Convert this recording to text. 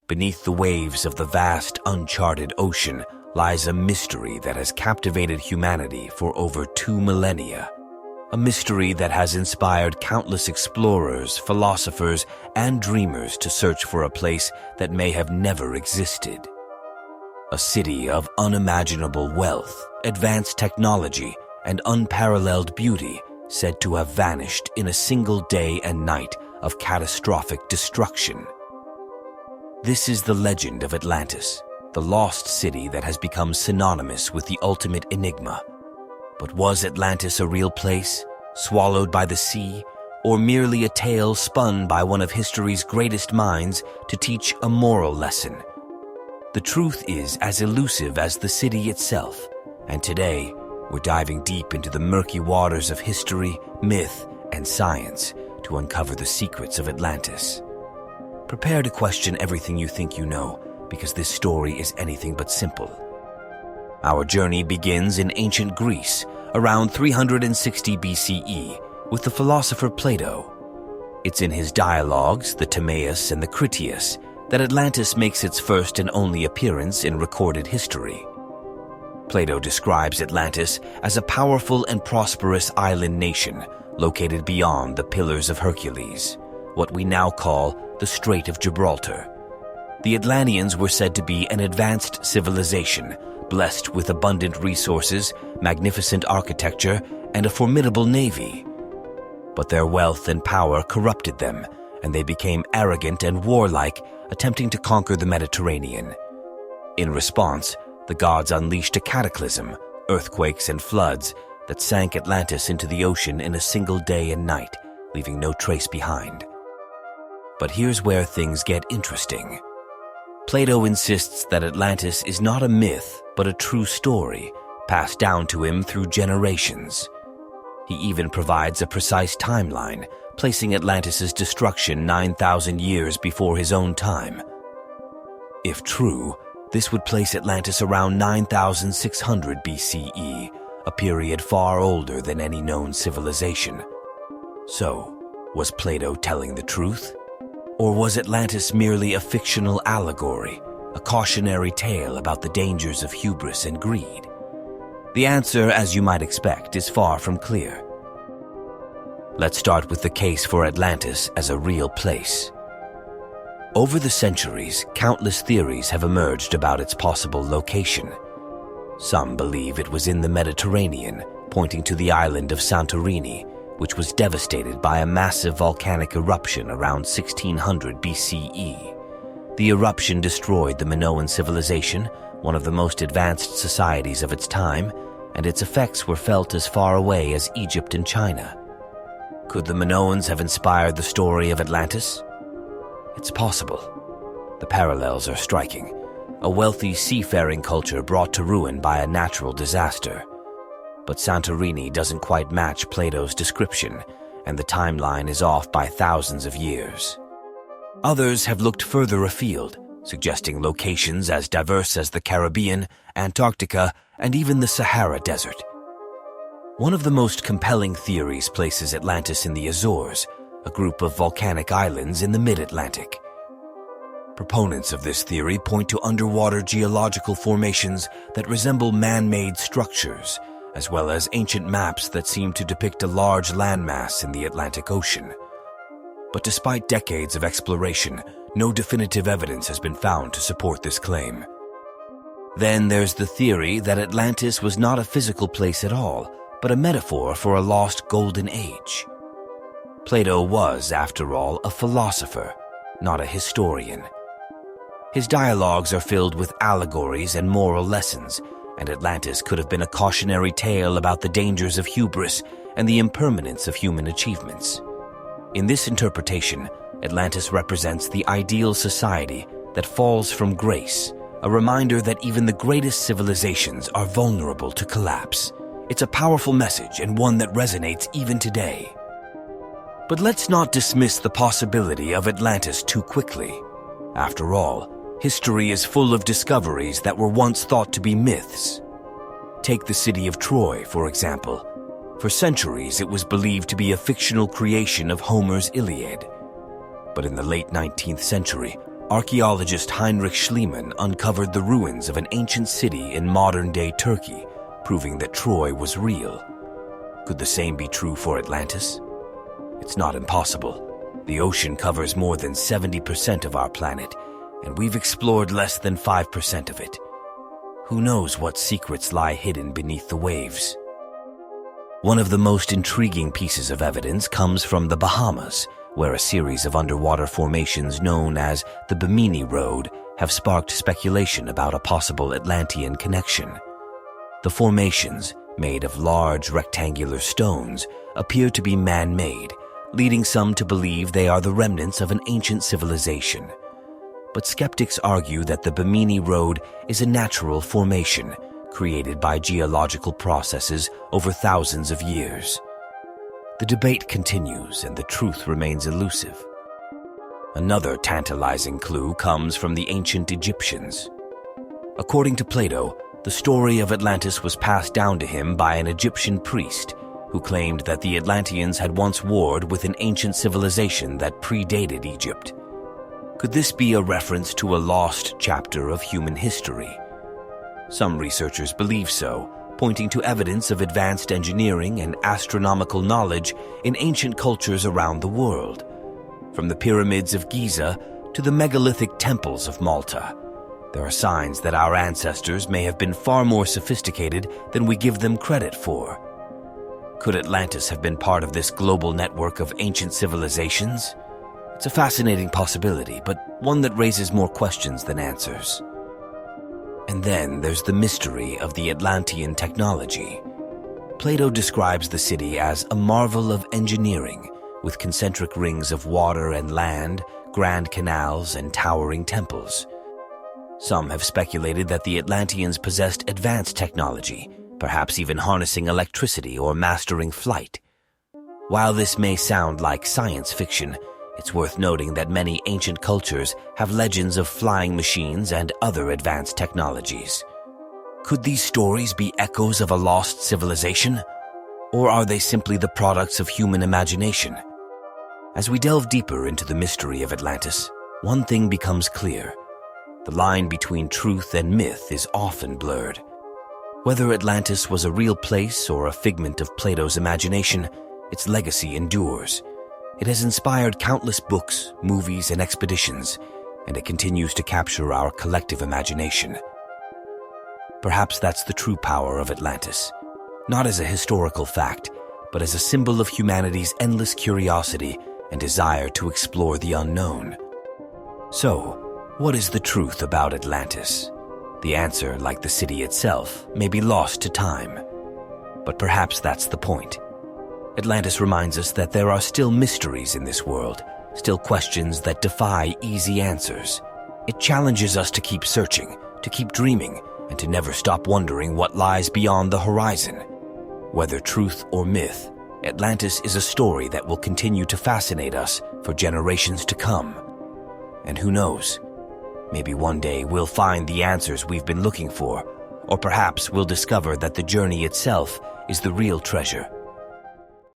Beneath the waves of the vast, uncharted ocean lies a mystery that has captivated humanity for over 2 millennia. A mystery that has inspired countless explorers, philosophers, and dreamers to search for a place that may have never existed. A city of unimaginable wealth, advanced technology, and unparalleled beauty said to have vanished in a single day and night of catastrophic destruction. This is the legend of Atlantis, the lost city that has become synonymous with the ultimate enigma. But was Atlantis a real place, swallowed by the sea, or merely a tale spun by one of history's greatest minds to teach a moral lesson? The truth is as elusive as the city itself, and today we're diving deep into the murky waters of history, myth, and science to uncover the secrets of Atlantis. Prepare to question everything you think you know, because this story is anything but simple. Our journey begins in ancient Greece, around 360 BCE, with the philosopher Plato. It's in his dialogues, the Timaeus and the Critias, that Atlantis makes its first and only appearance in recorded history. Plato describes Atlantis as a powerful and prosperous island nation located beyond the Pillars of Hercules, what we now call the Strait of Gibraltar. The Atlanteans were said to be an advanced civilization, blessed with abundant resources, magnificent architecture, and a formidable navy. But their wealth and power corrupted them, and they became arrogant and warlike, attempting to conquer the Mediterranean. In response, the gods unleashed a cataclysm, earthquakes and floods, that sank Atlantis into the ocean in a single day and night, leaving no trace behind. But here's where things get interesting. Plato insists that Atlantis is not a myth, but a true story, passed down to him through generations. He even provides a precise timeline, placing Atlantis' destruction 9,000 years before his own time. If true, this would place Atlantis around 9,600 BCE, a period far older than any known civilization. So, was Plato telling the truth? Or was Atlantis merely a fictional allegory, a cautionary tale about the dangers of hubris and greed? The answer, as you might expect, is far from clear. Let's start with the case for Atlantis as a real place. Over the centuries, countless theories have emerged about its possible location. Some believe it was in the Mediterranean, pointing to the island of Santorini, which was devastated by a massive volcanic eruption around 1600 BCE. The eruption destroyed the Minoan civilization, one of the most advanced societies of its time, and its effects were felt as far away as Egypt and China. Could the Minoans have inspired the story of Atlantis? It's possible. The parallels are striking. A wealthy seafaring culture brought to ruin by a natural disaster. But Santorini doesn't quite match Plato's description, and the timeline is off by thousands of years. Others have looked further afield, suggesting locations as diverse as the Caribbean, Antarctica, and even the Sahara Desert. One of the most compelling theories places Atlantis in the Azores, a group of volcanic islands in the mid-Atlantic. Proponents of this theory point to underwater geological formations that resemble man-made structures, as well as ancient maps that seem to depict a large landmass in the Atlantic Ocean. But despite decades of exploration, no definitive evidence has been found to support this claim. Then there's the theory that Atlantis was not a physical place at all, but a metaphor for a lost golden age. Plato was, after all, a philosopher, not a historian. His dialogues are filled with allegories and moral lessons, and Atlantis could have been a cautionary tale about the dangers of hubris and the impermanence of human achievements. In this interpretation, Atlantis represents the ideal society that falls from grace, a reminder that even the greatest civilizations are vulnerable to collapse. It's a powerful message and one that resonates even today. But let's not dismiss the possibility of Atlantis too quickly. After all, history is full of discoveries that were once thought to be myths. Take the city of Troy, for example. For centuries, it was believed to be a fictional creation of Homer's Iliad. But in the late 19th century, Archaeologist Heinrich Schliemann uncovered the ruins of an ancient city in modern-day Turkey, proving that Troy was real. Could the same be true for Atlantis? It's not impossible. The ocean covers more than 70% of our planet, and we've explored less than 5% of it. Who knows what secrets lie hidden beneath the waves? One of the most intriguing pieces of evidence comes from the Bahamas, where a series of underwater formations known as the Bimini Road have sparked speculation about a possible Atlantean connection. The formations, made of large rectangular stones, appear to be man-made, leading some to believe they are the remnants of an ancient civilization. But skeptics argue that the Bimini Road is a natural formation created by geological processes over thousands of years. The debate continues and the truth remains elusive. Another tantalizing clue comes from the ancient Egyptians. According to Plato, the story of Atlantis was passed down to him by an Egyptian priest who claimed that the Atlanteans had once warred with an ancient civilization that predated Egypt. Could this be a reference to a lost chapter of human history? Some researchers believe so, pointing to evidence of advanced engineering and astronomical knowledge in ancient cultures around the world. From the pyramids of Giza to the megalithic temples of Malta, there are signs that our ancestors may have been far more sophisticated than we give them credit for. Could Atlantis have been part of this global network of ancient civilizations? It's a fascinating possibility, but one that raises more questions than answers. And then there's the mystery of the Atlantean technology. Plato describes the city as a marvel of engineering, with concentric rings of water and land, grand canals, and towering temples. Some have speculated that the Atlanteans possessed advanced technology, perhaps even harnessing electricity or mastering flight. While this may sound like science fiction, it's worth noting that many ancient cultures have legends of flying machines and other advanced technologies. Could these stories be echoes of a lost civilization? Or are they simply the products of human imagination? As we delve deeper into the mystery of Atlantis, one thing becomes clear. The line between truth and myth is often blurred. Whether Atlantis was a real place or a figment of Plato's imagination, its legacy endures. It has inspired countless books, movies, and expeditions, and it continues to capture our collective imagination. Perhaps that's the true power of Atlantis, not as a historical fact, but as a symbol of humanity's endless curiosity and desire to explore the unknown. So, what is the truth about Atlantis? The answer, like the city itself, may be lost to time. But perhaps that's the point. Atlantis reminds us that there are still mysteries in this world, still questions that defy easy answers. It challenges us to keep searching, to keep dreaming, and to never stop wondering what lies beyond the horizon. Whether truth or myth, Atlantis is a story that will continue to fascinate us for generations to come. And who knows, maybe one day we'll find the answers we've been looking for, or perhaps we'll discover that the journey itself is the real treasure.